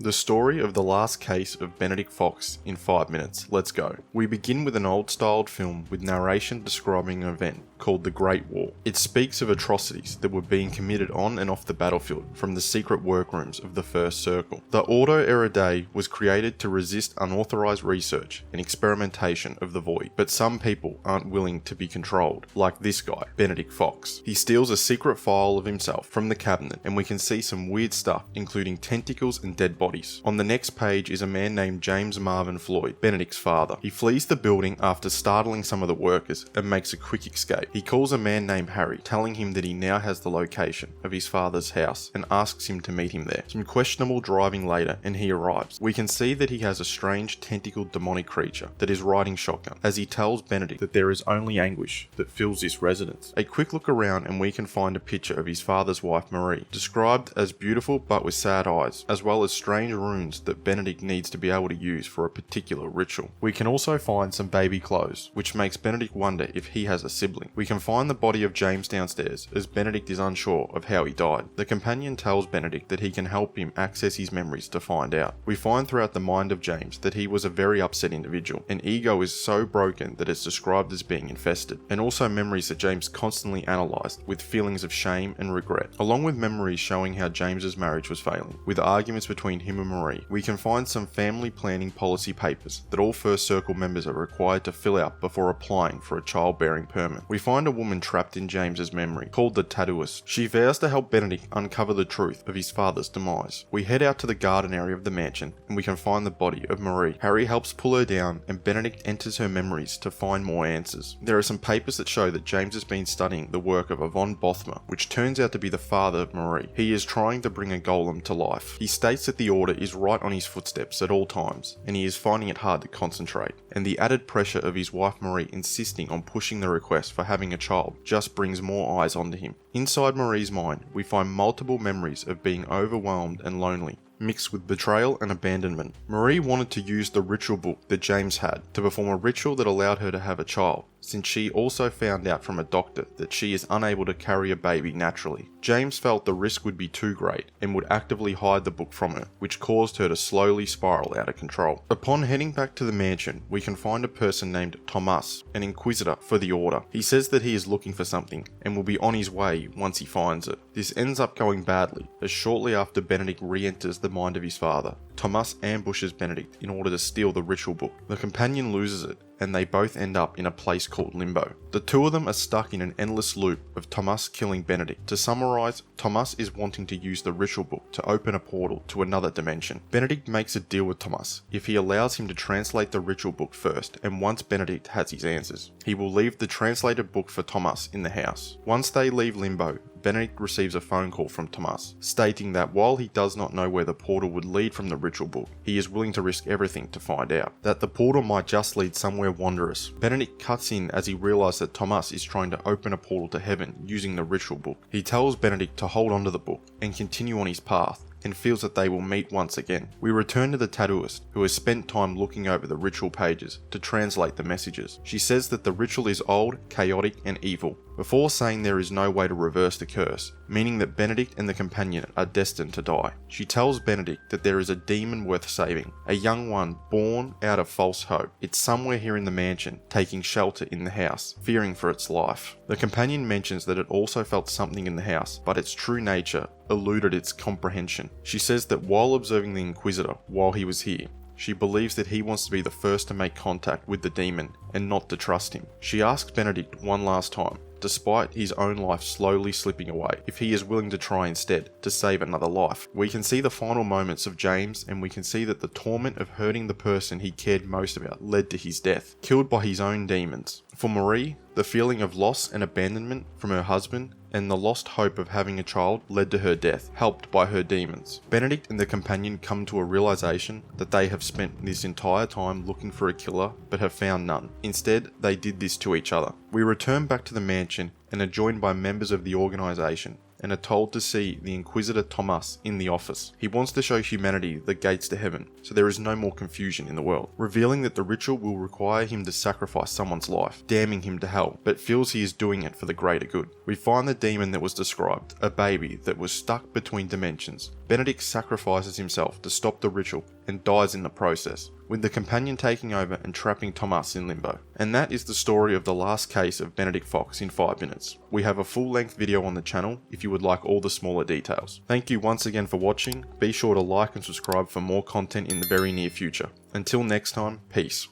The story of the last case of Benedict Fox in 5 minutes. Let's go. We begin with an old-styled film with narration describing an event called the Great War. It speaks of atrocities that were being committed on and off the battlefield from the secret workrooms of the First Circle. The Ordo Eridei was created to resist unauthorized research and experimentation of the void, but some people aren't willing to be controlled, like this guy, Benedict Fox. He steals a secret file of himself from the cabinet, and we can see some weird stuff, including tentacles and dead bodies. On the next page is a man named James Marvin Floyd, Benedict's father. He flees the building after startling some of the workers and makes a quick escape. He calls a man named Harry, telling him that he now has the location of his father's house and asks him to meet him there. Some questionable driving later and he arrives. We can see that he has a strange tentacled demonic creature that is riding shotgun as he tells Benedict that there is only anguish that fills this residence. A quick look around and we can find a picture of his father's wife Marie, described as beautiful but with sad eyes, as well as strange runes that Benedict needs to be able to use for a particular ritual. We can also find some baby clothes, which makes Benedict wonder if he has a sibling. We can find the body of James downstairs, as Benedict is unsure of how he died. The companion tells Benedict that he can help him access his memories to find out. We find throughout the mind of James that he was a very upset individual. An ego is so broken that it's described as being infested, and also memories that James constantly analysed with feelings of shame and regret, along with memories showing how James's marriage was failing, with arguments between him and Marie. We can find some family planning policy papers that all First Circle members are required to fill out before applying for a childbearing permit. We find a woman trapped in James's memory, called the Tattooist. She vows to help Benedict uncover the truth of his father's demise. We head out to the garden area of the mansion, and we can find the body of Marie. Harry helps pull her down, and Benedict enters her memories to find more answers. There are some papers that show that James has been studying the work of a von Bothmer, which turns out to be the father of Marie. He is trying to bring a golem to life. He states that the Order is right on his footsteps at all times, and he is finding it hard to concentrate. And the added pressure of his wife Marie insisting on pushing the request for having a child just brings more eyes onto him. Inside Marie's mind, we find multiple memories of being overwhelmed and lonely, mixed with betrayal and abandonment. Marie wanted to use the ritual book that James had to perform a ritual that allowed her to have a child, since she also found out from a doctor that she is unable to carry a baby naturally. James felt the risk would be too great and would actively hide the book from her, which caused her to slowly spiral out of control. Upon heading back to the mansion, we can find a person named Thomas, an inquisitor for the Order. He says that he is looking for something and will be on his way once he finds it. This ends up going badly, as shortly after Benedict re-enters the mind of his father, Thomas ambushes Benedict in order to steal the ritual book. The companion loses it, and they both end up in a place called Limbo. The two of them are stuck in an endless loop of Thomas killing Benedict. To summarize, Thomas is wanting to use the ritual book to open a portal to another dimension. Benedict makes a deal with Thomas if he allows him to translate the ritual book first, and once Benedict has his answers, he will leave the translated book for Thomas in the house. Once they leave Limbo, Benedict receives a phone call from Thomas, stating that while he does not know where the portal would lead from the ritual book, he is willing to risk everything to find out. That the portal might just lead somewhere wondrous. Benedict cuts in as he realizes that Thomas is trying to open a portal to heaven using the ritual book. He tells Benedict to hold onto the book and continue on his path, and feels that they will meet once again. We return to the tattooist, who has spent time looking over the ritual pages to translate the messages. She says that the ritual is old, chaotic, and evil, before saying there is no way to reverse the curse, meaning that Benedict and the companion are destined to die. She tells Benedict that there is a demon worth saving, a young one born out of false hope. It's somewhere here in the mansion, taking shelter in the house, fearing for its life. The companion mentions that it also felt something in the house, but its true nature eluded its comprehension. She says that while observing the Inquisitor while he was here, she believes that he wants to be the first to make contact with the demon and not to trust him. She asks Benedict one last time, despite his own life slowly slipping away, if he is willing to try instead to save another life. We can see the final moments of James, and we can see that the torment of hurting the person he cared most about led to his death, killed by his own demons. For Marie, the feeling of loss and abandonment from her husband and the lost hope of having a child led to her death, helped by her demons. Benedict and the companion come to a realization that they have spent this entire time looking for a killer but have found none. Instead, they did this to each other. We return back to the mansion and are joined by members of the organization, and are told to see the Inquisitor Thomas in the office. He wants to show humanity the gates to heaven, so there is no more confusion in the world, revealing that the ritual will require him to sacrifice someone's life, damning him to hell, but feels he is doing it for the greater good. We find the demon that was described, a baby that was stuck between dimensions, Benedict sacrifices himself to stop the ritual and dies in the process, with the companion taking over and trapping Thomas in limbo. And that is the story of the last case of Benedict Fox in 5 minutes. We have a full-length video on the channel if you would like all the smaller details. Thank you once again for watching. Be sure to like and subscribe for more content in the very near future. Until next time, peace.